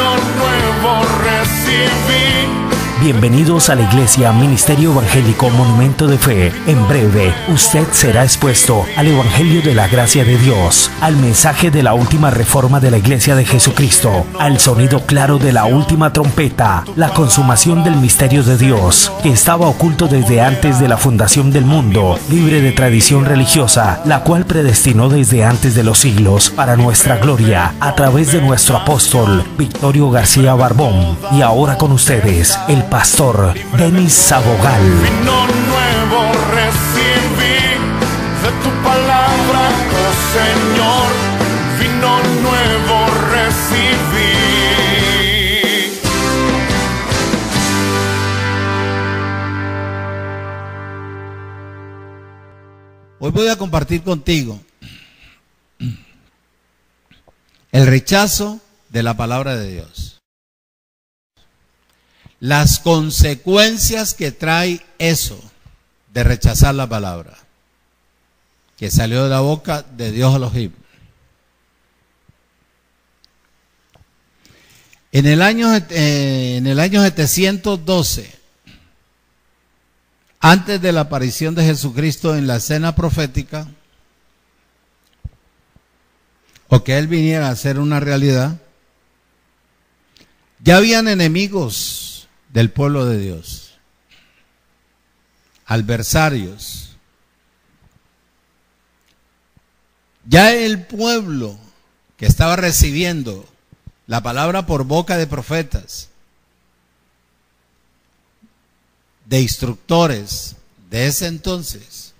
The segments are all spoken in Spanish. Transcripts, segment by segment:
vino nuevo recibí. Bienvenidos a la Iglesia Ministerio Evangélico Monumento de Fe. En breve, usted será expuesto al Evangelio de la Gracia de Dios, al mensaje de la última reforma de la Iglesia de Jesucristo, al sonido claro de la última trompeta, la consumación del misterio de Dios, que estaba oculto desde antes de la fundación del mundo, libre de tradición religiosa, la cual predestinó desde antes de los siglos para nuestra gloria, a través de nuestro apóstol Victorio García Barbón. Y ahora con ustedes, el pastor Denis Sabogal. Vino nuevo recibí de tu palabra, oh Señor. Vino nuevo recibí. Hoy voy a compartir contigo el rechazo de la palabra de Dios. Las consecuencias que trae eso de rechazar la palabra que salió de la boca de Dios Elohim. En el año 712, antes de la aparición de Jesucristo en la escena profética, o que Él viniera a ser una realidad, ya habían enemigos del pueblo de Dios, adversarios. Ya el pueblo que estaba recibiendo la palabra por boca de profetas, de instructores de ese entonces,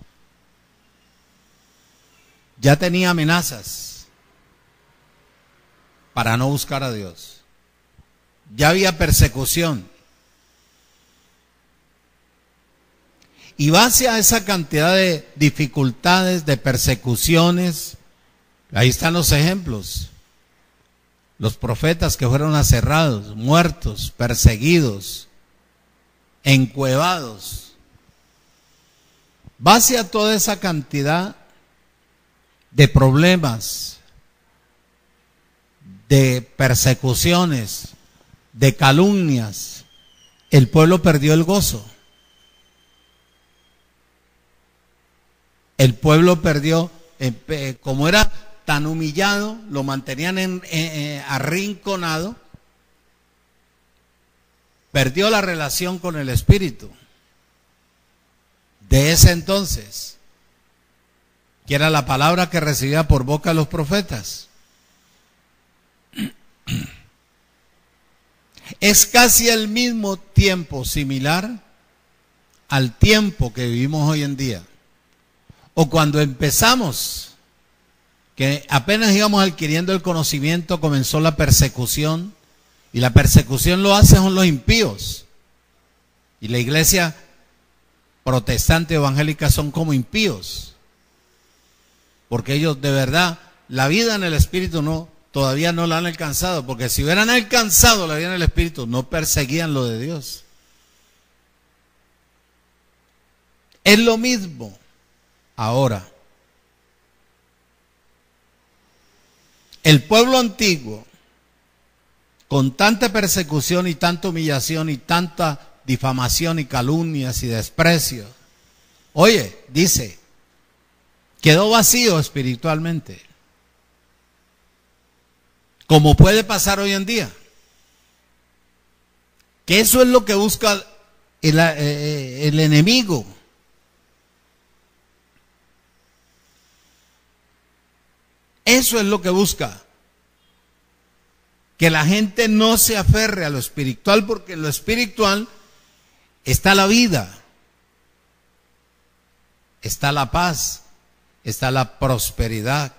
ya tenía amenazas para no buscar a Dios. Ya había persecución. Y base a esa cantidad de dificultades, de persecuciones, ahí están los ejemplos. Los profetas que fueron aserrados, muertos, perseguidos, encuevados. Base a toda esa cantidad de problemas, de persecuciones, de calumnias, el pueblo perdió el gozo. El pueblo perdió, como era tan humillado, lo mantenían arrinconado, perdió la relación con el Espíritu de ese entonces, que era la palabra que recibía por boca de los profetas. Es casi el mismo tiempo, similar al tiempo que vivimos hoy en día. O cuando empezamos, que apenas íbamos adquiriendo el conocimiento, comenzó la persecución, y la persecución lo hacen los impíos. Y la iglesia protestante evangélica son como impíos, porque ellos de verdad, la vida en el Espíritu todavía no la han alcanzado, porque si hubieran alcanzado la vida en el Espíritu, no perseguían lo de Dios. Es lo mismo ahora. El pueblo antiguo, con tanta persecución y tanta humillación y tanta difamación y calumnias y desprecio, oye, dice, quedó vacío espiritualmente, como puede pasar hoy en día, que eso es lo que busca el enemigo. Eso es lo que busca, que la gente no se aferre a lo espiritual, porque en lo espiritual está la vida, está la paz, está la prosperidad.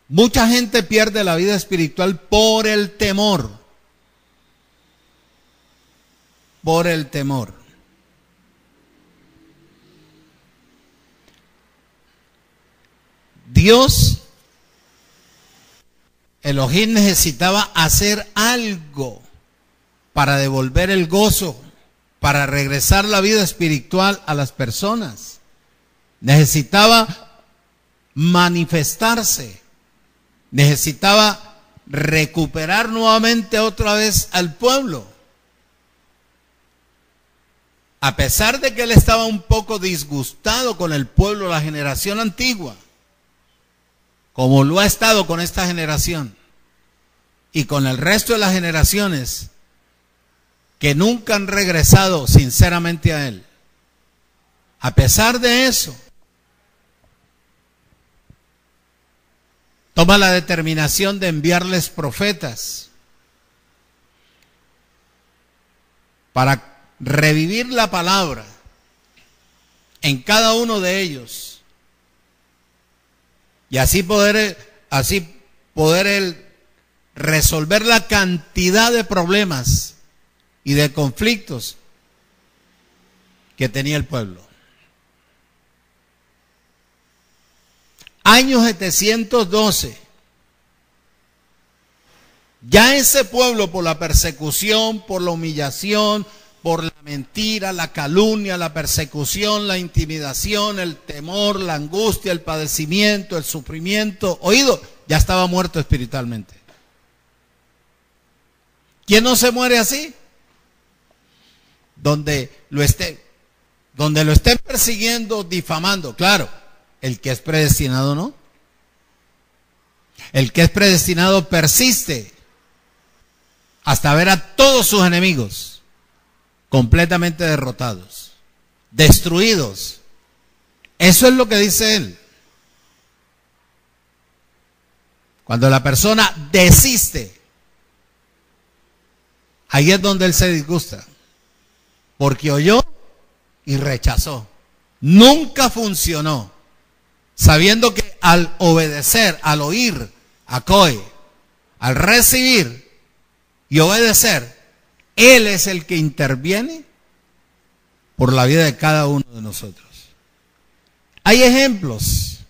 Mucha gente pierde la vida espiritual por el temor, por el temor. Dios, Elohim, necesitaba hacer algo para devolver el gozo, para regresar la vida espiritual a las personas. Necesitaba manifestarse, necesitaba recuperar nuevamente otra vez al pueblo. A pesar de que él estaba un poco disgustado con el pueblo, la generación antigua, como lo ha estado con esta generación y con el resto de las generaciones que nunca han regresado sinceramente a él. A pesar de eso, toma la determinación de enviarles profetas para revivir la palabra en cada uno de ellos y así poder resolver la cantidad de problemas y de conflictos que tenía el pueblo. Año 712. Ya ese pueblo, por la persecución, por la humillación, por la mentira, la calumnia, la persecución, la intimidación, el temor, la angustia, el padecimiento, el sufrimiento, oído, ya estaba muerto espiritualmente. ¿Quién no se muere así? Donde lo estén persiguiendo, difamando, claro, el que es predestinado no. El que es predestinado persiste hasta ver a todos sus enemigos completamente derrotados, destruidos. Eso es lo que dice él. Cuando la persona desiste, ahí es donde él se disgusta, porque oyó y rechazó. Nunca funcionó, sabiendo que al obedecer, al oír, acoe, al recibir y obedecer, él es el que interviene por la vida de cada uno de nosotros. Hay ejemplos.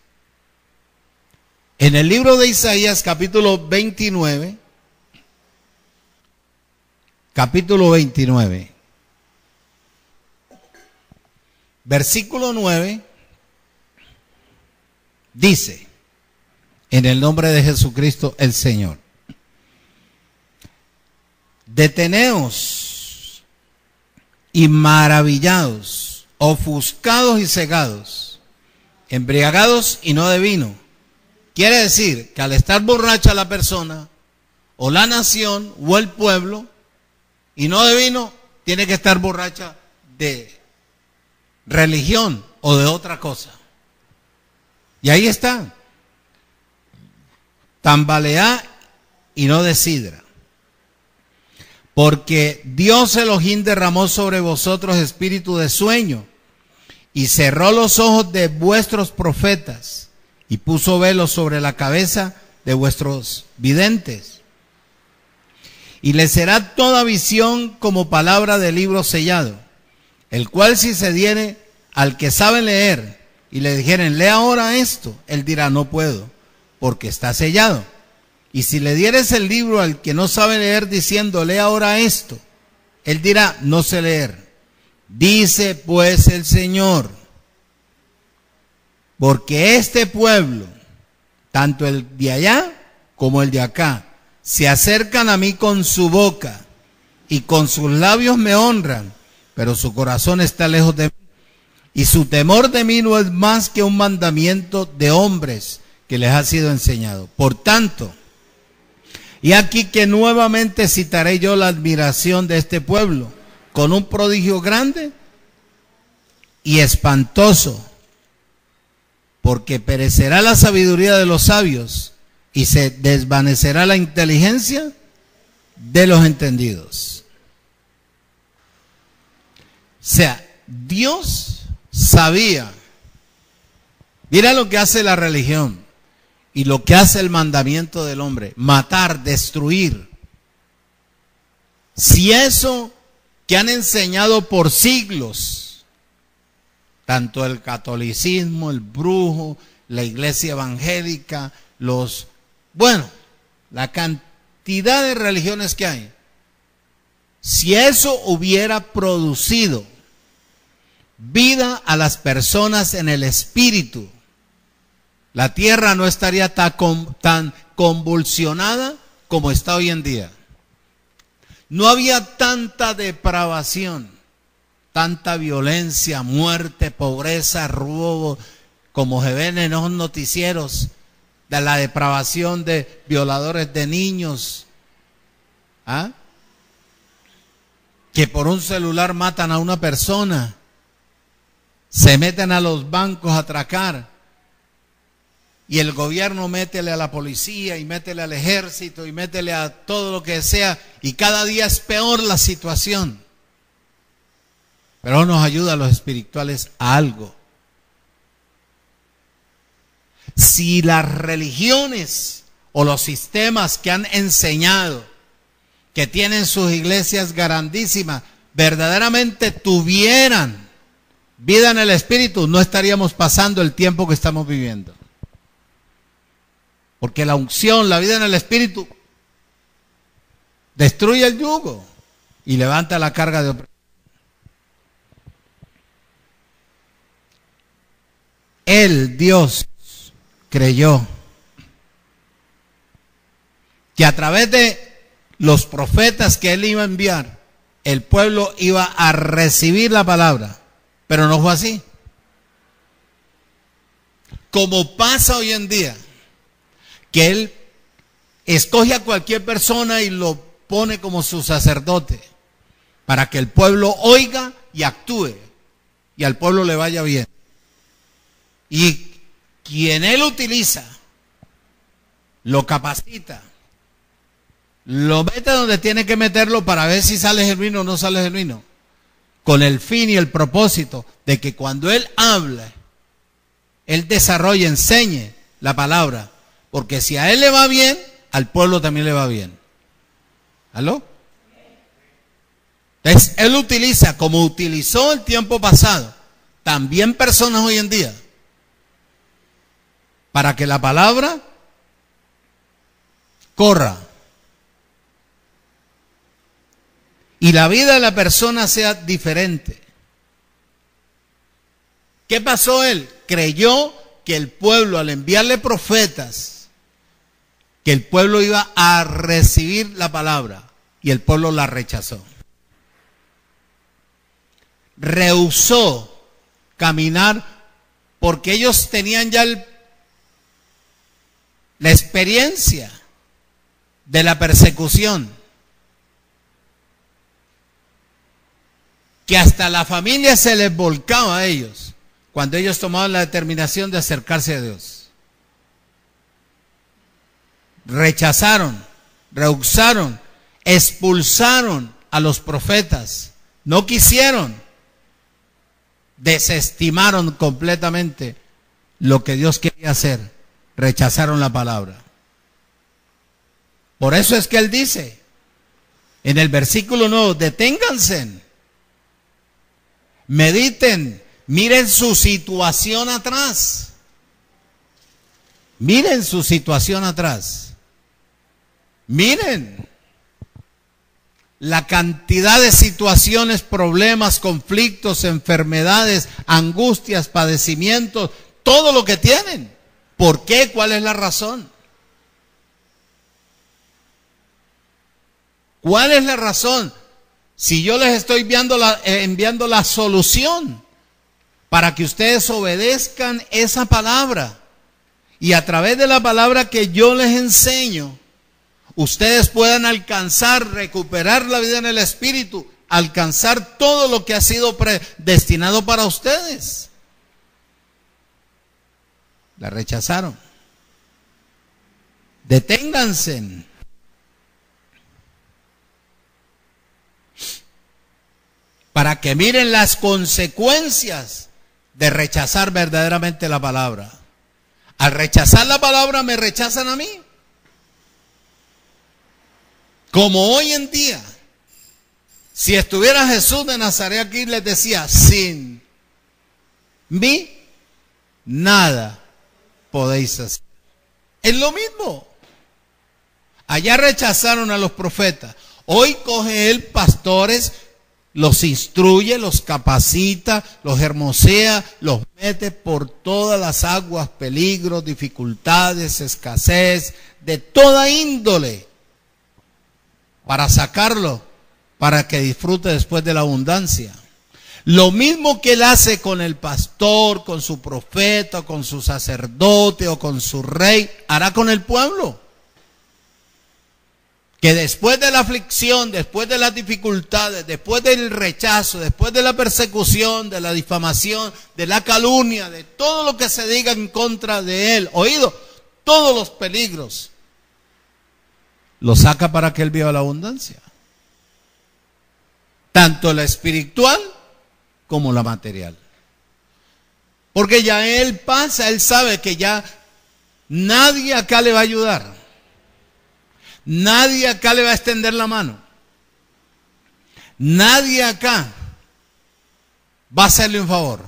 En el libro de Isaías, capítulo 29, versículo 9, dice, en el nombre de Jesucristo el Señor: deteneos y maravillados, ofuscados y cegados, embriagados y no de vino. Quiere decir que al estar borracha la persona, o la nación, o el pueblo, y no de vino, tiene que estar borracha de religión o de otra cosa. Y ahí está. Tambaleá y no de sidra. Porque Dios Elohim derramó sobre vosotros espíritu de sueño y cerró los ojos de vuestros profetas y puso velos sobre la cabeza de vuestros videntes. Y les será toda visión como palabra de libro sellado, el cual si se diere al que sabe leer y le dijeren, lee ahora esto, él dirá, no puedo, porque está sellado. Y si le dieres el libro al que no sabe leer diciendo, lee ahora esto, él dirá, no sé leer. Dice pues el Señor, porque este pueblo, tanto el de allá como el de acá, se acercan a mí con su boca y con sus labios me honran, pero su corazón está lejos de mí. Y su temor de mí no es más que un mandamiento de hombres que les ha sido enseñado. Por tanto, y aquí que nuevamente citaré yo la admiración de este pueblo con un prodigio grande y espantoso, porque perecerá la sabiduría de los sabios y se desvanecerá la inteligencia de los entendidos. O sea, Dios sabía. Mira lo que hace la religión y lo que hace el mandamiento del hombre: matar, destruir. Si eso que han enseñado por siglos, tanto el catolicismo, el brujo, la iglesia evangélica, la cantidad de religiones que hay, si eso hubiera producido vida a las personas en el espíritu, la tierra no estaría tan convulsionada como está hoy en día. No había tanta depravación, tanta violencia, muerte, pobreza, robo, como se ven en los noticieros, de la depravación de violadores de niños, ¿ah? Que por un celular matan a una persona, se meten a los bancos a atracar, y el gobierno métele a la policía, y métele al ejército, y métele a todo lo que sea, y cada día es peor la situación. Pero nos ayuda a los espirituales a algo. Si las religiones o los sistemas que han enseñado, que tienen sus iglesias grandísimas, verdaderamente tuvieran vida en el Espíritu, no estaríamos pasando el tiempo que estamos viviendo. Porque la unción, la vida en el Espíritu, destruye el yugo y levanta la carga de opresión. Él, Dios, creyó que a través de los profetas que él iba a enviar, el pueblo iba a recibir la palabra, pero no fue así. Como pasa hoy en día, que él escoge a cualquier persona y lo pone como su sacerdote, para que el pueblo oiga y actúe, y al pueblo le vaya bien. Y quien él utiliza, lo capacita, lo mete donde tiene que meterlo para ver si sale genuino o no sale genuino, con el fin y el propósito de que cuando él hable, él desarrolle, enseñe la palabra, porque si a él le va bien, al pueblo también le va bien. ¿Aló? Entonces, él utiliza, como utilizó el tiempo pasado, también personas hoy en día, para que la palabra corra y la vida de la persona sea diferente. ¿Qué pasó él? Creyó que el pueblo, al enviarle profetas, que el pueblo iba a recibir la palabra, y el pueblo la rechazó. Rehusó caminar porque ellos tenían ya la experiencia de la persecución, que hasta la familia se les volcaba a ellos cuando ellos tomaban la determinación de acercarse a Dios. Rechazaron, rehusaron, expulsaron a los profetas, no quisieron, desestimaron completamente lo que Dios quería hacer, rechazaron la palabra. Por eso es que él dice en el versículo 9, deténganse, mediten, miren su situación atrás, miren su situación atrás, miren la cantidad de situaciones, problemas, conflictos, enfermedades, angustias, padecimientos, todo lo que tienen. ¿Por qué? ¿Cuál es la razón? ¿Cuál es la razón? Si yo les estoy enviando la solución para que ustedes obedezcan esa palabra, y a través de la palabra que yo les enseño, ustedes puedan alcanzar, recuperar la vida en el Espíritu, alcanzar todo lo que ha sido predestinado para ustedes. La rechazaron. Deténganse. Para que miren las consecuencias de rechazar verdaderamente la palabra. Al rechazar la palabra, me rechazan a mí. Como hoy en día, si estuviera Jesús de Nazaret aquí, les decía, sin mí, nada podéis hacer. Es lo mismo. Allá rechazaron a los profetas. Hoy coge él pastores los instruye, los capacita, los hermosea, los mete por todas las aguas, peligros, dificultades, escasez, de toda índole, para sacarlo, para que disfrute después de la abundancia. Lo mismo que él hace con el pastor, con su profeta, con su sacerdote o con su rey, hará con el pueblo. Que después de la aflicción, después de las dificultades, después del rechazo, después de la persecución, de la difamación, de la calumnia, de todo lo que se diga en contra de él, oído, todos los peligros, lo saca para que él viva la abundancia. Tanto la espiritual como la material. Porque ya él pasa, él sabe que ya nadie acá le va a ayudar. Nadie acá le va a extender la mano. Nadie acá va a hacerle un favor.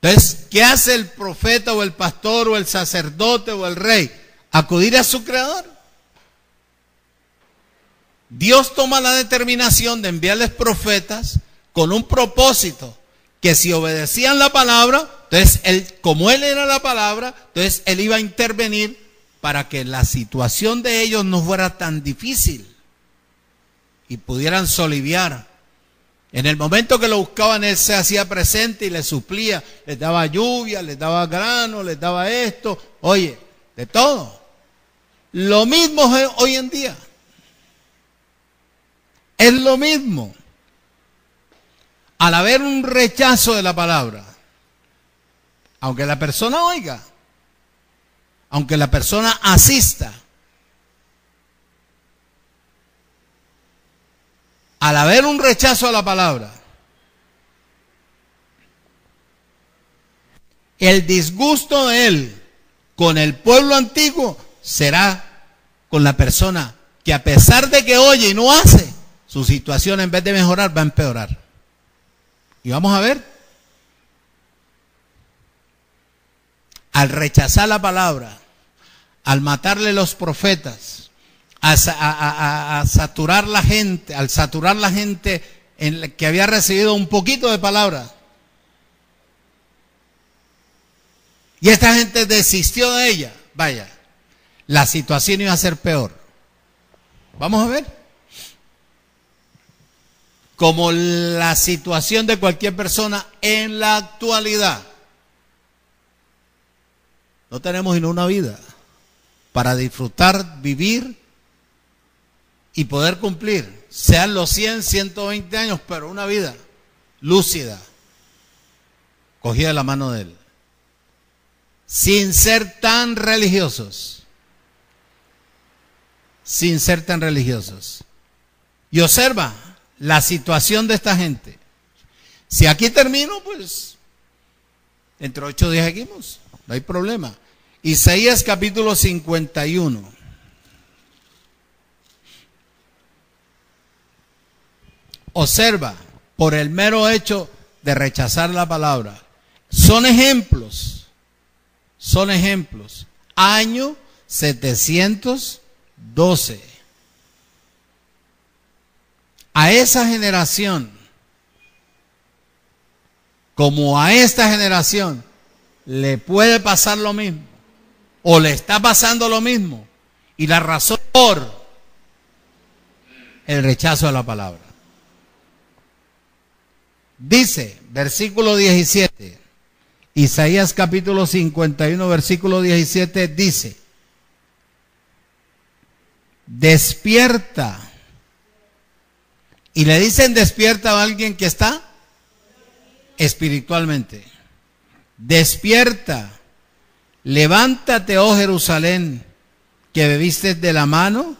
Entonces, ¿qué hace el profeta o el pastor o el sacerdote o el rey? Acudir a su creador. Dios toma la determinación de enviarles profetas con un propósito, que si obedecían la palabra, entonces él, como él era la palabra, entonces él iba a intervenir para que la situación de ellos no fuera tan difícil y pudieran soliviar. En el momento que lo buscaban, él se hacía presente y les suplía, les daba lluvia, les daba grano, les daba esto, oye, de todo. Lo mismo es hoy en día. Es lo mismo. Al haber un rechazo de la palabra, aunque la persona oiga, aunque la persona asista, al haber un rechazo a la palabra, el disgusto de él con el pueblo antiguo será con la persona que, a pesar de que oye y no hace, su situación en vez de mejorar va a empeorar. Y vamos a ver, al rechazar la palabra, al matarle los profetas, a saturar la gente, al saturar la gente en la que había recibido un poquito de palabra, y esta gente desistió de ella, vaya, la situación iba a ser peor. Vamos a ver. Como la situación de cualquier persona en la actualidad. No tenemos sino una vida para disfrutar, vivir y poder cumplir. Sean los 100, 120 años, pero una vida lúcida, cogida de la mano de él. Sin ser tan religiosos. Sin ser tan religiosos. Y observa la situación de esta gente. Si aquí termino, pues dentro de 8 días seguimos, no hay problema. Isaías capítulo 51. Observa, por el mero hecho de rechazar la palabra. Son ejemplos. Año 712. A esa generación, como a esta generación, le puede pasar lo mismo, o le está pasando lo mismo, y la razón por el rechazo de la palabra. Dice, versículo 17, Isaías capítulo 51, versículo 17, dice, despierta. Y le dicen despierta a alguien que está espiritualmente. Despierta, levántate, oh Jerusalén, que bebiste de la mano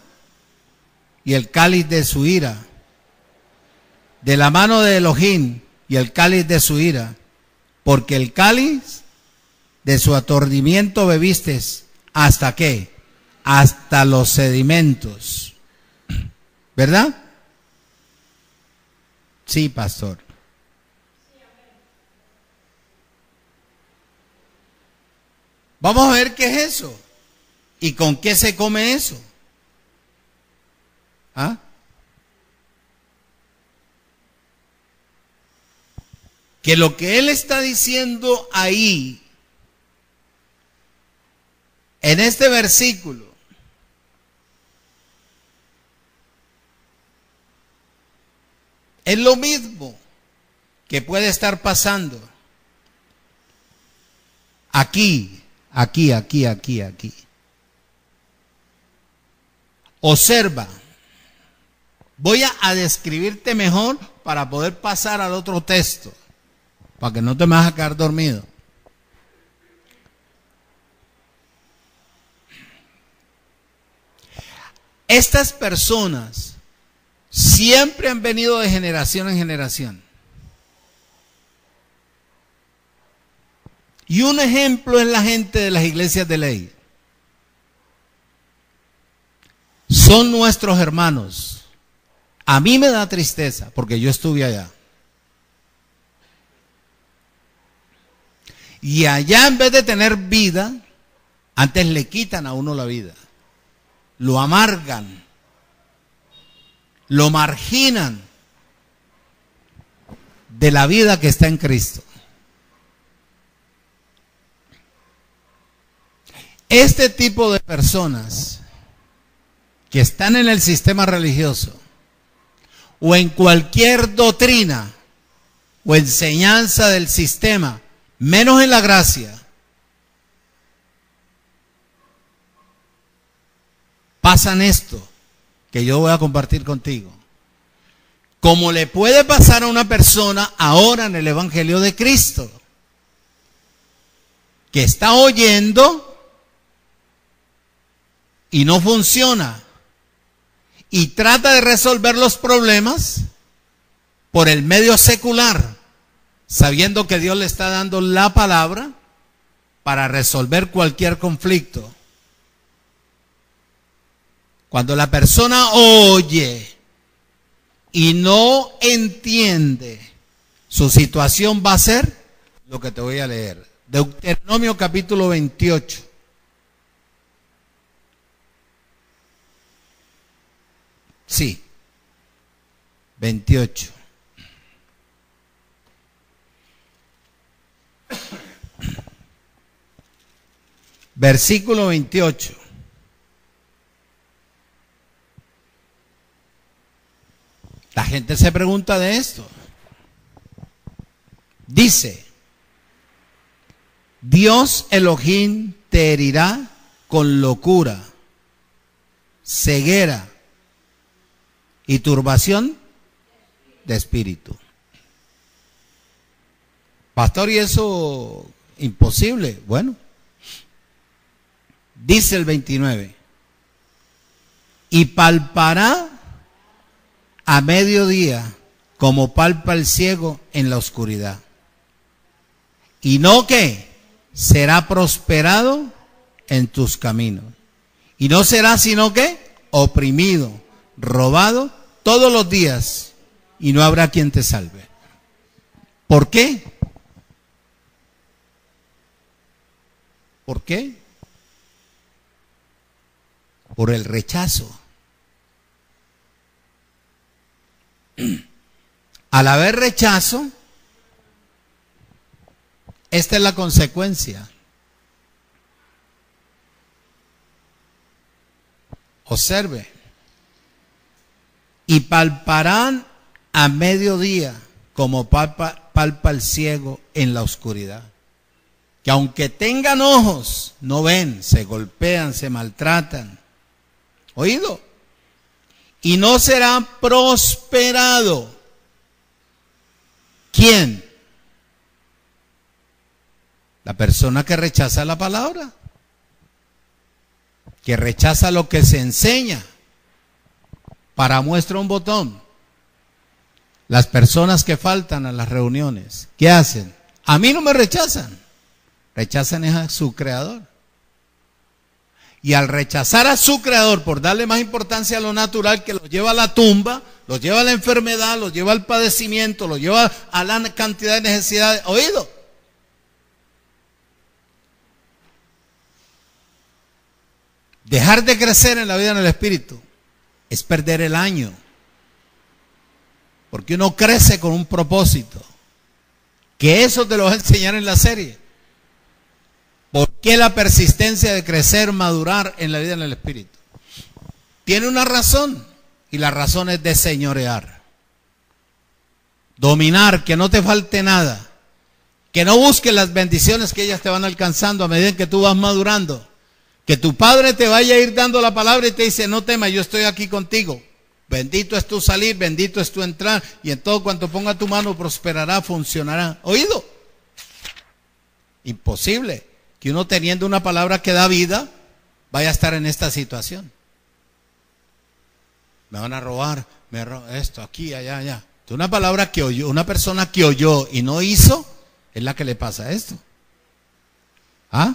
y el cáliz de su ira, de la mano de Elohim y el cáliz de su ira, porque el cáliz de su aturdimiento bebiste, ¿hasta qué? Hasta los sedimentos. ¿Verdad? Sí, pastor. Vamos a ver qué es eso y con qué se come eso. ¿Ah? que lo que él está diciendo ahí, en este versículo, es lo mismo que puede estar pasando aquí. Observa. Voy a describirte mejor para poder pasar al otro texto, para que no te me vas a quedar dormido. Estas personas siempre han venido de generación en generación. Y un ejemplo es la gente de las iglesias de ley. Son nuestros hermanos. A mí me da tristeza porque yo estuve allá. Y allá, en vez de tener vida, antes le quitan a uno la vida. Lo amargan. Lo marginan de la vida que está en Cristo. Este tipo de personas que están en el sistema religioso o en cualquier doctrina o enseñanza del sistema, menos en la gracia, pasan esto que yo voy a compartir contigo. Como le puede pasar a una persona ahora en el Evangelio de Cristo, que está oyendo y no funciona, y trata de resolver los problemas por el medio secular, sabiendo que Dios le está dando la palabra para resolver cualquier conflicto. Cuando la persona oye y no entiende, su situación va a ser lo que te voy a leer. Deuteronomio capítulo 28. Sí, 28. Versículo 28. La gente se pregunta de esto. Dice: Dios Elohim te herirá con locura, ceguera y turbación de espíritu. Pastor, ¿y eso imposible? Bueno, dice el 29, y palpará a mediodía como palpa el ciego en la oscuridad. Y no que será prosperado en tus caminos. Y no será sino que oprimido, robado todos los días, y no habrá quien te salve. ¿Por qué? ¿Por qué? Por el rechazo. Al haber rechazo, esta es la consecuencia. Observe. Y palparán a mediodía como palpa el ciego en la oscuridad. Que aunque tengan ojos, no ven, se golpean, se maltratan. ¿Oído? Y no será prosperado. ¿Quién? La persona que rechaza la palabra, que rechaza lo que se enseña. Para muestra un botón, las personas que faltan a las reuniones, ¿qué hacen? A mí no me rechazan, rechazan a su creador. Y al rechazar a su creador por darle más importancia a lo natural, que los lleva a la tumba, los lleva a la enfermedad, los lleva al padecimiento, los lleva a la cantidad de necesidades. ¿Oído? Dejar de crecer en la vida en el Espíritu es perder el año. Porque uno crece con un propósito, Que eso te lo voy a enseñar en la serie. ¿Por qué la persistencia de crecer, madurar en la vida en el Espíritu? Tiene una razón, y la razón es de señorear. Dominar, que no te falte nada. Que no busques las bendiciones que ellas te van alcanzando a medida que tú vas madurando. Que tu padre te vaya a ir dando la palabra y te dice, no temas, yo estoy aquí contigo. Bendito es tu salir, bendito es tu entrar, y en todo cuanto ponga tu mano prosperará, funcionará. ¿Oído? Imposible que uno teniendo una palabra que da vida vaya a estar en esta situación. Me van a robar, esto, aquí, allá, allá. Una palabra que oyó, una persona que oyó y no hizo, es la que le pasa esto. ¿Ah?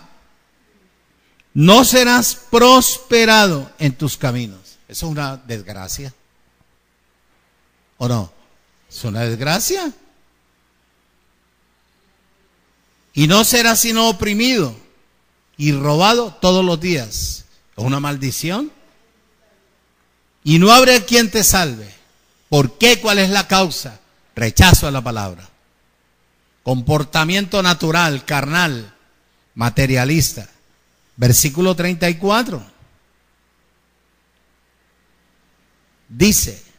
No serás prosperado en tus caminos. Eso es una desgracia. ¿O no? Es una desgracia. Y no serás sino oprimido y robado todos los días. Es una maldición. Y no habrá quien te salve. ¿Por qué? ¿Cuál es la causa? Rechazo a la palabra. Comportamiento natural, carnal, materialista. Versículo 34. Dice,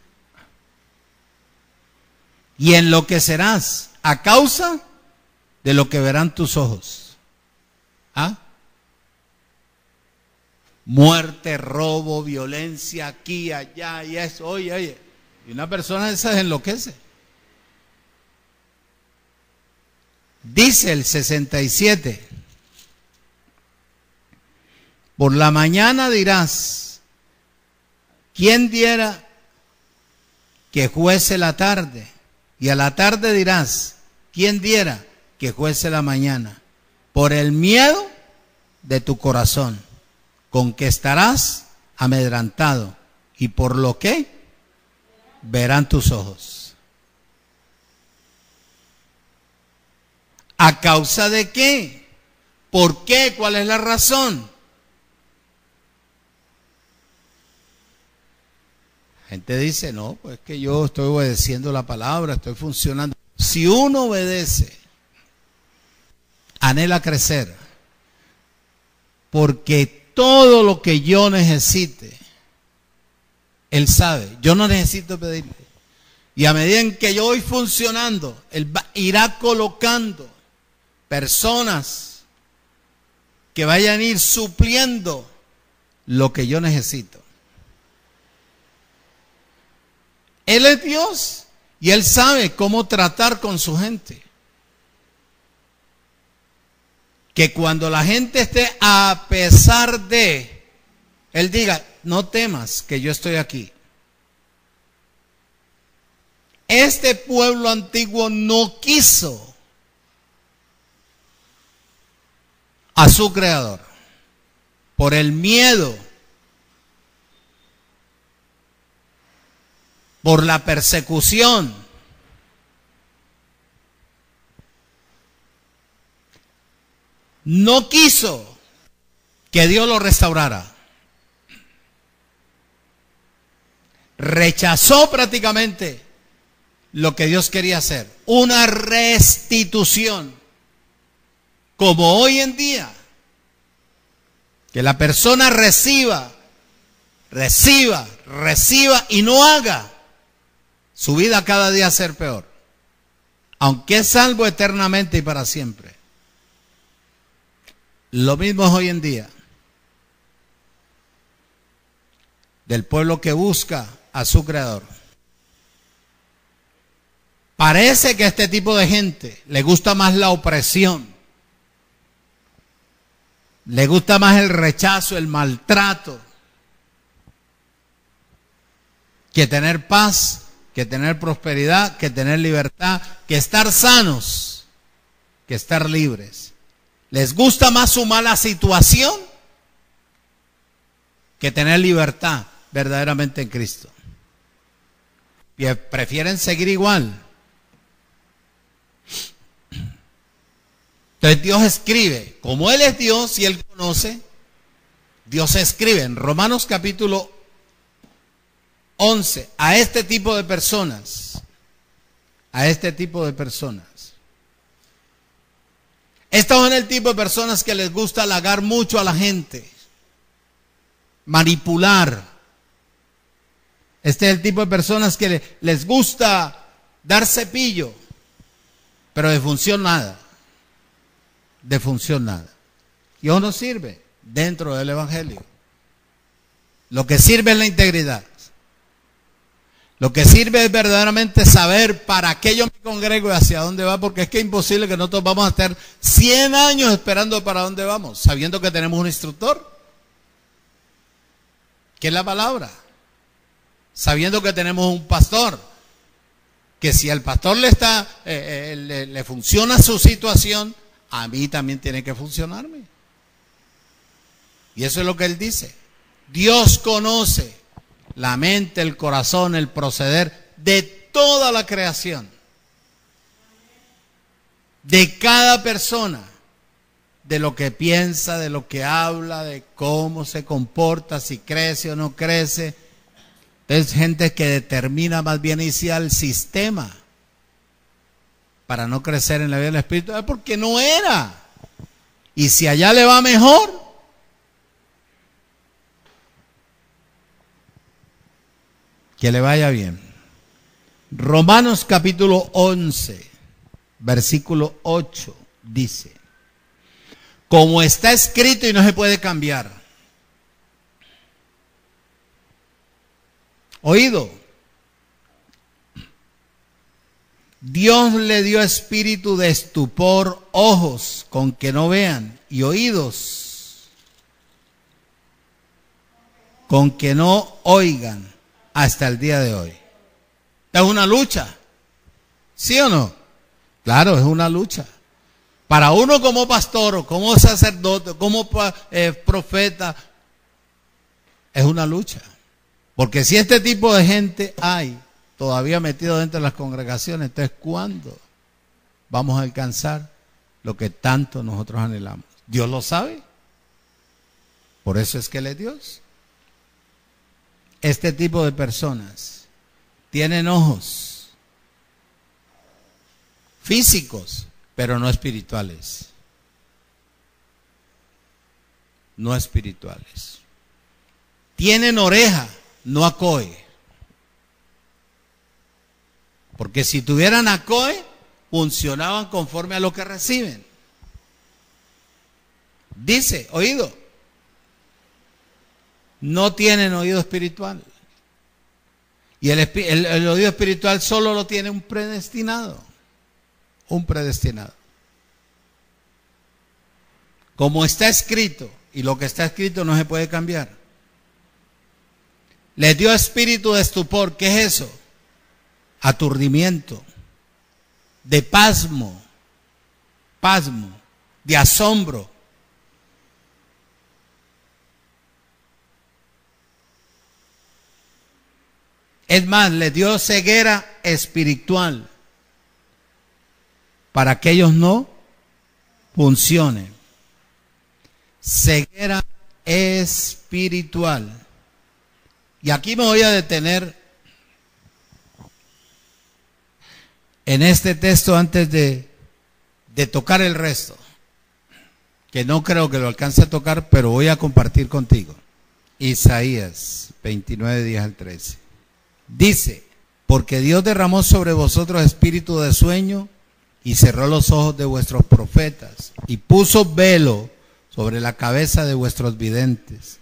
y enloquecerás a causa de lo que verán tus ojos. ¿Ah? Muerte, robo, violencia, aquí, allá, y eso. Oye, y una persona de esas enloquece. Dice el 67. Por la mañana dirás, ¿quién diera que fuese la tarde? Y a la tarde dirás, ¿quién diera que fuese la mañana? Por el miedo de tu corazón, con que estarás amedrantado, y por lo que verán tus ojos. ¿A causa de qué? ¿Por qué? ¿Cuál es la razón? Gente dice, no, pues que yo estoy obedeciendo la palabra, estoy funcionando. Si uno obedece, anhela crecer, porque todo lo que yo necesite, Él sabe, yo no necesito pedirle. Y a medida en que yo voy funcionando, Él irá colocando personas que vayan a ir supliendo lo que yo necesito. Él es Dios y Él sabe cómo tratar con su gente. Que cuando la gente esté a pesar de, Él diga, no temas que yo estoy aquí. Este pueblo antiguo no quiso a su creador por el miedo, por la persecución. No quiso que Dios lo restaurara. Rechazó prácticamente lo que Dios quería hacer. Una restitución. Como hoy en día. Que la persona reciba y no haga su vida cada día ser peor. Aunque es salvo eternamente y para siempre. Lo mismo es hoy en día. Del pueblo que busca a su creador. Parece que a este tipo de gente le gusta más la opresión. Le gusta más el rechazo, el maltrato. Que tener paz, que tener prosperidad, que tener libertad, que estar sanos, que estar libres. Les gusta más su mala situación que tener libertad verdaderamente en Cristo. Y prefieren seguir igual. Entonces Dios escribe, como Él es Dios y Él conoce, Dios escribe en Romanos capítulo 11 a este tipo de personas, Estos son el tipo de personas que les gusta halagar mucho a la gente, manipular. Este es el tipo de personas que les gusta dar cepillo, pero de función nada. De función nada. Y eso no sirve dentro del Evangelio. Lo que sirve es la integridad. Lo que sirve es verdaderamente saber para qué yo me congrego y hacia dónde va, porque es que es imposible que nosotros vamos a estar 100 años esperando para dónde vamos, sabiendo que tenemos un instructor, que es la palabra, sabiendo que tenemos un pastor, que si al pastor le funciona su situación, a mí también tiene que funcionarme. Y eso es lo que él dice. Dios conoce la mente, el corazón, el proceder de toda la creación, de cada persona, de lo que piensa, de lo que habla, de cómo se comporta, si crece o no crece. Es gente que determina más bien iniciar el sistema para no crecer en la vida del Espíritu, es porque no era. Y si allá le va mejor, que le vaya bien. Romanos capítulo 11, versículo 8, dice: como está escrito y no se puede cambiar. Oído. Dios le dio espíritu de estupor, ojos con que no vean, y oídos con que no oigan hasta el día de hoy. Es una lucha, ¿sí o no? Claro, es una lucha. Para uno como pastor, o como sacerdote, como profeta, es una lucha. Porque si este tipo de gente hay todavía metido dentro de las congregaciones, entonces ¿cuándo vamos a alcanzar lo que tanto nosotros anhelamos? Dios lo sabe. Por eso es que Él es Dios. Este tipo de personas tienen ojos físicos, pero no espirituales. No espirituales. Tienen oreja, no acoe. Porque si tuvieran acoe, funcionaban conforme a lo que reciben. Dice, oído. No tienen oído espiritual. Y el oído espiritual solo lo tiene un predestinado. Un predestinado. Como está escrito, y lo que está escrito no se puede cambiar. Les dio espíritu de estupor. ¿Qué es eso? Aturdimiento, de pasmo, de asombro. Es más, les dio ceguera espiritual para que ellos no funcionen. Ceguera espiritual. Y aquí me voy a detener en este texto antes de tocar el resto, que no creo que lo alcance a tocar, pero voy a compartir contigo. Isaías 29, 10 al 13. Dice, porque Dios derramó sobre vosotros espíritu de sueño y cerró los ojos de vuestros profetas y puso velo sobre la cabeza de vuestros videntes.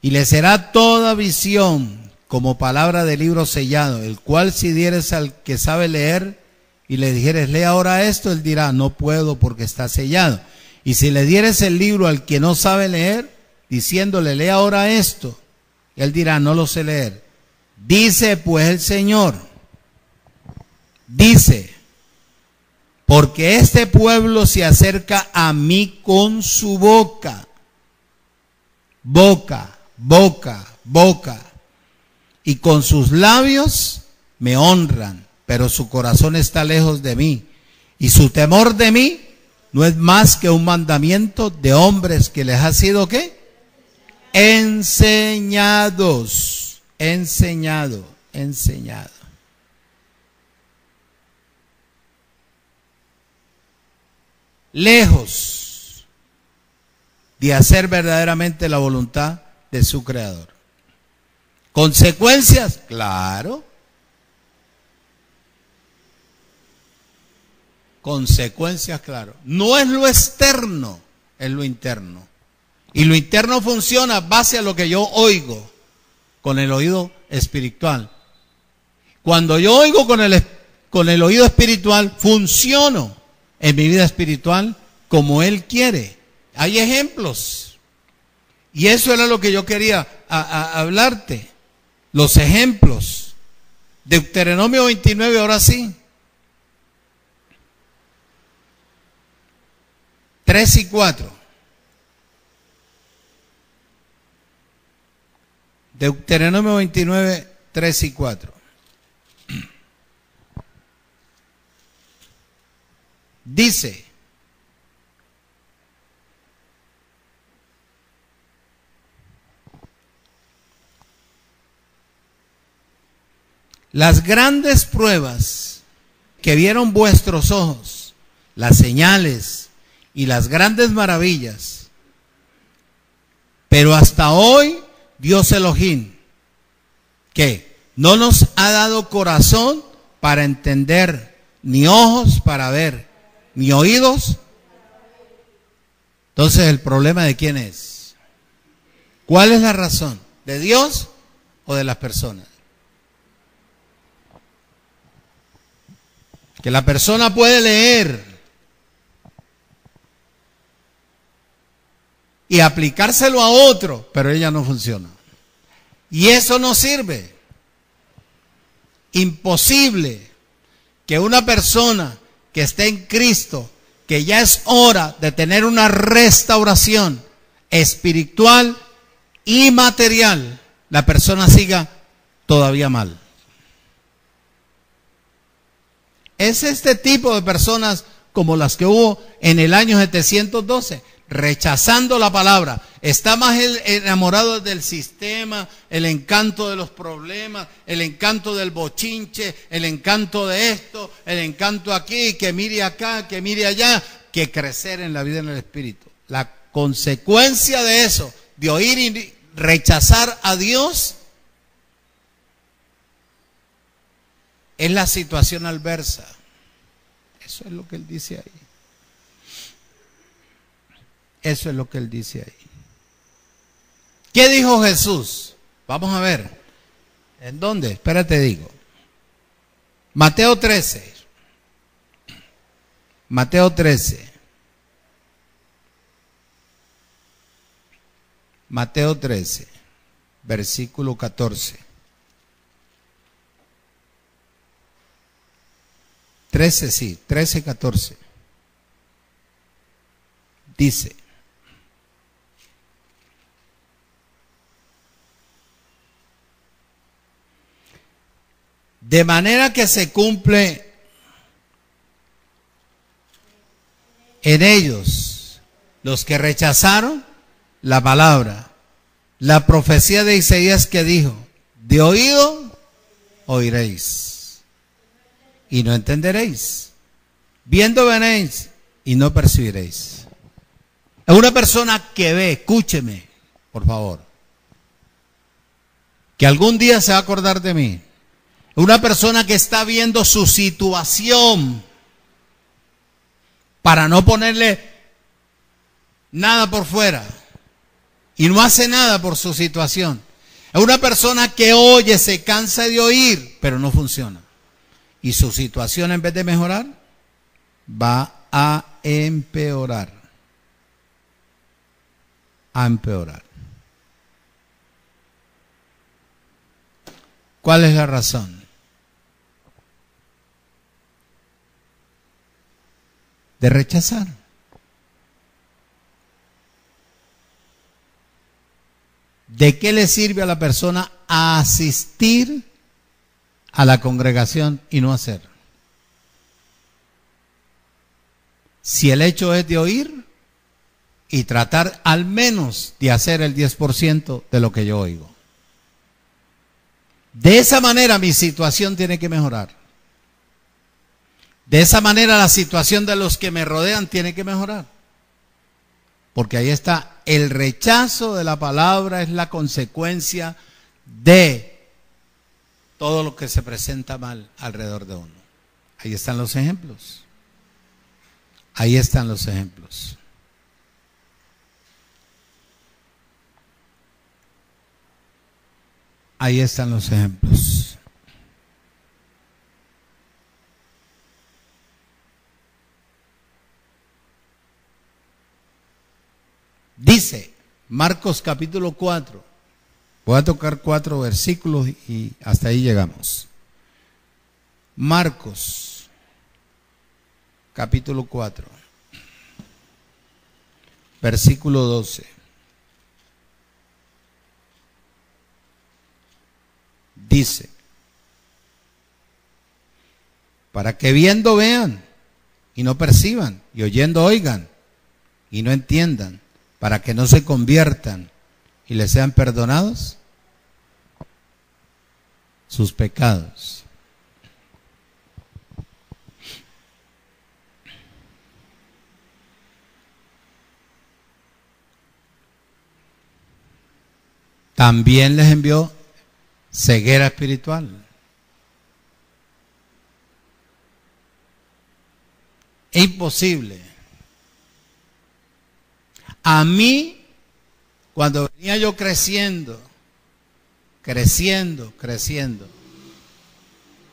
Y les será toda visión como palabra de libro sellado, el cual si dieres al que sabe leer y le dijeres, lee ahora esto, él dirá, no puedo porque está sellado. Y si le dieres el libro al que no sabe leer, diciéndole, lee ahora esto, él dirá, no lo sé leer. Dice pues el Señor, dice, porque este pueblo se acerca a mí con su boca, y con sus labios me honran, pero su corazón está lejos de mí, y su temor de mí no es más que un mandamiento de hombres que les ha sido ¿qué? Enseñado. lejos de hacer verdaderamente la voluntad de su Creador. ¿Consecuencias? Claro. Consecuencias, claro. No es lo externo, es lo interno. Y lo interno funciona base a lo que yo oigo con el oído espiritual. Cuando yo oigo con el oído espiritual, funciono en mi vida espiritual como Él quiere. Hay ejemplos. Y eso era lo que yo quería hablarte. Los ejemplos. Deuteronomio 29, ahora sí. 3 y 4. Deuteronomio 29, 3 y 4. Dice: las grandes pruebas que vieron vuestros ojos, las señales y las grandes maravillas, pero hasta hoy Dios Elohim, que no nos ha dado corazón para entender, ni ojos para ver, ni oídos. Entonces, ¿el problema de quién es? ¿Cuál es la razón? ¿De Dios o de las personas? Que la persona puede leer y aplicárselo a otro, pero ella no funciona. Y eso no sirve. Imposible que una persona que esté en Cristo, que ya es hora de tener una restauración espiritual y material, la persona siga todavía mal. Es este tipo de personas como las que hubo en el año 712, rechazando la palabra. Está más enamorado del sistema, el encanto de los problemas, el encanto del bochinche, el encanto de esto, el encanto aquí, que mire acá, que mire allá, que crecer en la vida en el Espíritu. La consecuencia de eso, de oír y rechazar a Dios, es la situación adversa. Eso es lo que él dice ahí. Eso es lo que él dice ahí. ¿Qué dijo Jesús? Vamos a ver. ¿En dónde? Espérate, digo. Mateo 13. Mateo 13. Mateo 13, versículo 14. 13, sí, 13, 14. Dice: de manera que se cumple en ellos los que rechazaron la palabra, la profecía de Isaías que dijo: de oído oiréis y no entenderéis, viendo veréis y no percibiréis. Es una persona que ve, escúcheme, por favor, que algún día se va a acordar de mí. Una persona que está viendo su situación para no ponerle nada por fuera y no hace nada por su situación. Es una persona que oye, se cansa de oír, pero no funciona. Y su situación, en vez de mejorar, va a empeorar. A empeorar. ¿Cuál es la razón? De rechazar. ¿De qué le sirve a la persona asistir a la congregación y no hacer? Si el hecho es de oír y tratar al menos de hacer el 10% de lo que yo oigo. De esa manera mi situación tiene que mejorar. De esa manera la situación de los que me rodean tiene que mejorar. Porque ahí está, el rechazo de la palabra es la consecuencia de todo lo que se presenta mal alrededor de uno. Ahí están los ejemplos. Ahí están los ejemplos. Ahí están los ejemplos. Dice Marcos capítulo 4. Voy a tocar 4 versículos y hasta ahí llegamos. Marcos capítulo 4, versículo 12. Dice, para que viendo vean y no perciban, y oyendo oigan y no entiendan, para que no se conviertan y les sean perdonados sus pecados. También les envió ceguera espiritual. Es imposible. A mí, cuando venía yo creciendo,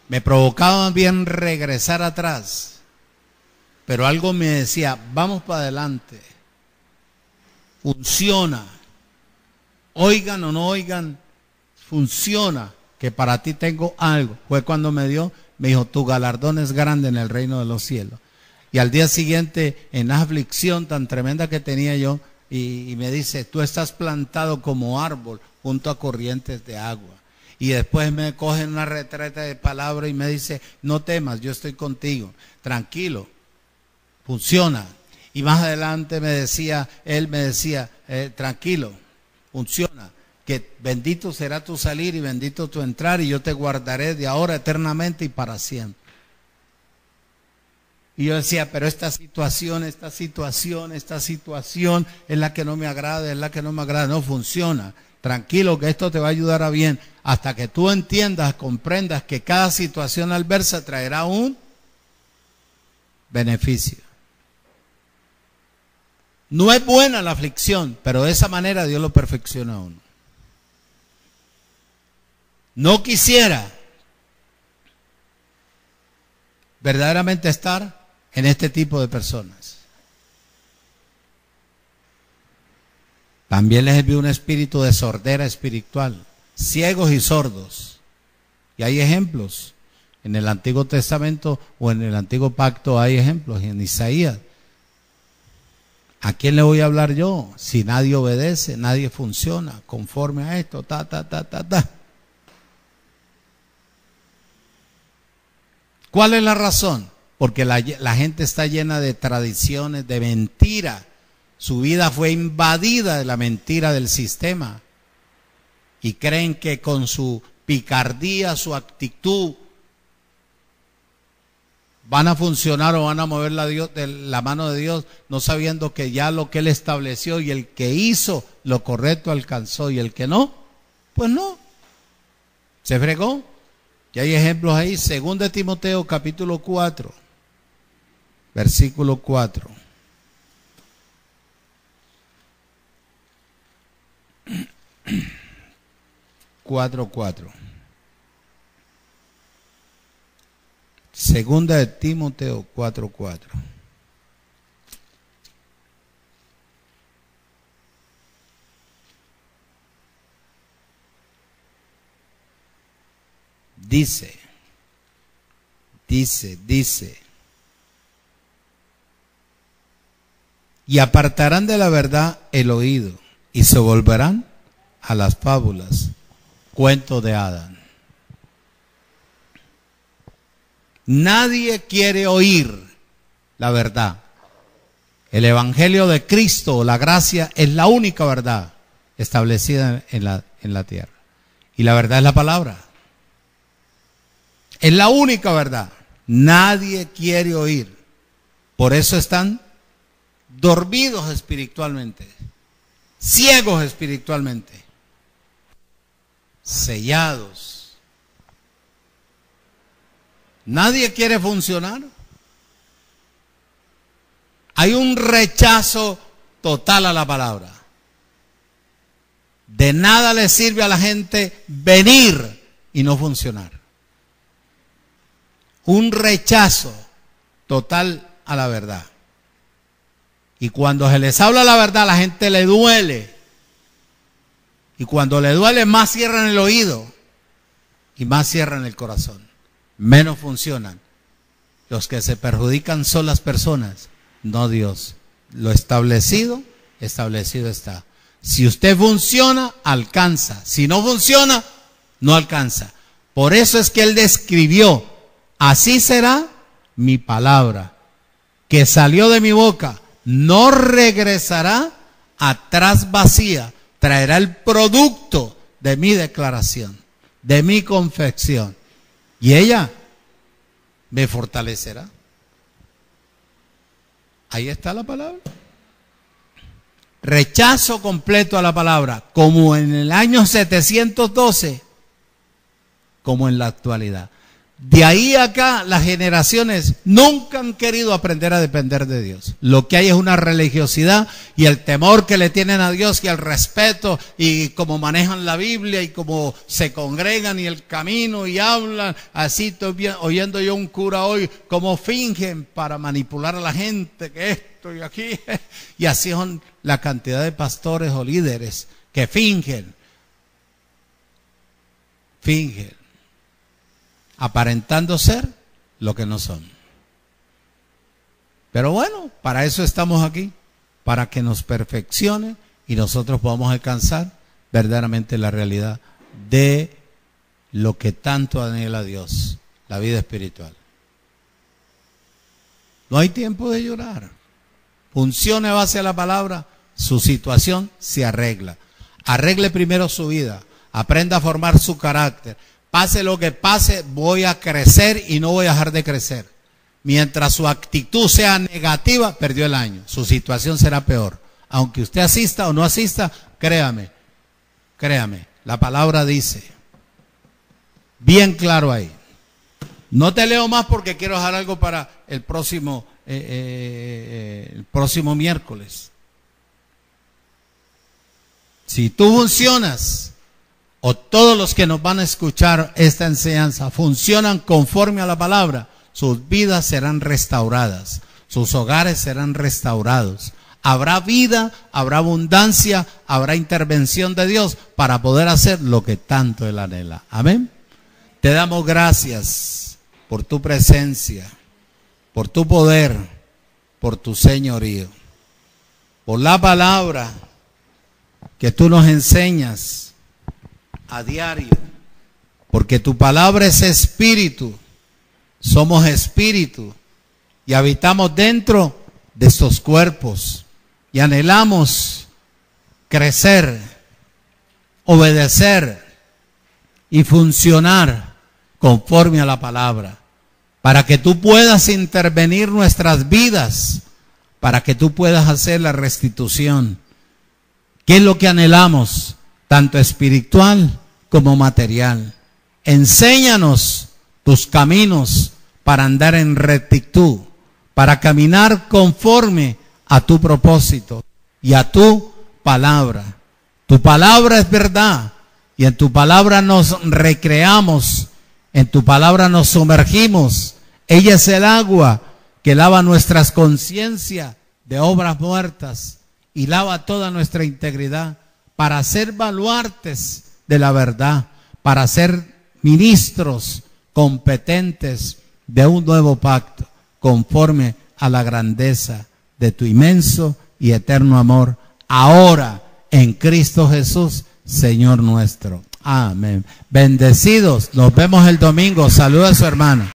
me provocaba bien regresar atrás, pero algo me decía, vamos para adelante, funciona, oigan o no oigan, funciona, que para ti tengo algo. Fue cuando me dijo, tu galardón es grande en el reino de los cielos. Y al día siguiente, en la aflicción tan tremenda que tenía yo, y me dice, tú estás plantado como árbol junto a corrientes de agua. Y después me coge en una retreta de palabra y me dice, no temas, yo estoy contigo, tranquilo, funciona. Y más adelante él me decía, tranquilo, funciona, que bendito será tu salir y bendito tu entrar, y yo te guardaré de ahora eternamente y para siempre. Y yo decía, pero esta situación es la que no me agrada, no funciona. Tranquilo, que esto te va a ayudar a bien, hasta que tú entiendas, comprendas que cada situación adversa traerá un beneficio. No es buena la aflicción, pero de esa manera Dios lo perfecciona a uno. No quisiera verdaderamente estar en este tipo de personas. También les envió un espíritu de sordera espiritual, ciegos y sordos. Y hay ejemplos. En el Antiguo Testamento o en el Antiguo Pacto hay ejemplos. En Isaías. ¿A quién le voy a hablar yo? Si nadie obedece, nadie funciona conforme a esto. ¿Cuál es la razón? Porque la gente está llena de tradiciones, de mentira. Su vida fue invadida de la mentira del sistema. Y creen que con su picardía, su actitud, van a funcionar o van a mover la mano de Dios, no sabiendo que ya lo que Él estableció y el que hizo lo correcto alcanzó, y el que no, pues no. Se fregó. Y hay ejemplos ahí. 2 Timoteo capítulo 4, versículo 4. Segunda de Timoteo 4:4. Dice. Y apartarán de la verdad el oído y se volverán a las fábulas, cuento de Adán. Nadie quiere oír la verdad. El Evangelio de Cristo, la gracia, es la única verdad establecida en la tierra. Y la verdad es la palabra. Es la única verdad. Nadie quiere oír. Por eso están dormidos espiritualmente, ciegos espiritualmente, sellados. Nadie quiere funcionar. Hay un rechazo total a la palabra. De nada le sirve a la gente venir y no funcionar. Un rechazo total a la verdad. Y cuando se les habla la verdad, a la gente le duele. Y cuando le duele, más cierran el oído y más cierran el corazón. Menos funcionan. Los que se perjudican son las personas, no Dios. Lo establecido, establecido está. Si usted funciona, alcanza. Si no funciona, no alcanza. Por eso es que él describió: así será mi palabra que salió de mi boca. No regresará atrás vacía. Traerá el producto de mi declaración, de mi confección. Y ella me fortalecerá. Ahí está la palabra. Rechazo completo a la palabra, como en el año 712, como en la actualidad. De ahí acá las generaciones nunca han querido aprender a depender de Dios. Lo que hay es una religiosidad y el temor que le tienen a Dios y el respeto y cómo manejan la Biblia y cómo se congregan y el camino y hablan. Así estoy oyendo yo un cura hoy, cómo fingen para manipular a la gente, que esto y aquí. Y así son la cantidad de pastores o líderes que fingen, aparentando ser lo que no son. Pero bueno, para eso estamos aquí, para que nos perfeccione y nosotros podamos alcanzar verdaderamente la realidad de lo que tanto anhela Dios, la vida espiritual. No hay tiempo de llorar. Funcione a base de la palabra, su situación se arregla. Arregle primero su vida, aprenda a formar su carácter. Pase lo que pase, voy a crecer y no voy a dejar de crecer. Mientras su actitud sea negativa, perdió el año. Su situación será peor. Aunque usted asista o no asista, créame, la palabra dice, bien claro ahí. No te leo más porque quiero dejar algo para el próximo miércoles. Si tú funcionas, o todos los que nos van a escuchar esta enseñanza funcionan conforme a la palabra, sus vidas serán restauradas, sus hogares serán restaurados. Habrá vida, habrá abundancia, habrá intervención de Dios para poder hacer lo que tanto Él anhela. Amén. Te damos gracias por tu presencia, por tu poder, por tu señorío, por la palabra que tú nos enseñas a diario, porque tu palabra es espíritu, somos espíritu y habitamos dentro de estos cuerpos y anhelamos crecer, obedecer y funcionar conforme a la palabra, para que tú puedas intervenir nuestras vidas, para que tú puedas hacer la restitución. ¿Qué es lo que anhelamos? Tanto espiritual como material. Enséñanos tus caminos para andar en rectitud, para caminar conforme a tu propósito y a tu palabra. Tu palabra es verdad y en tu palabra nos recreamos, en tu palabra nos sumergimos. Ella es el agua que lava nuestras conciencias de obras muertas y lava toda nuestra integridad, para ser baluartes de la verdad, para ser ministros competentes de un nuevo pacto, conforme a la grandeza de tu inmenso y eterno amor, ahora en Cristo Jesús, Señor nuestro. Amén. Bendecidos, nos vemos el domingo. Saluda a su hermano.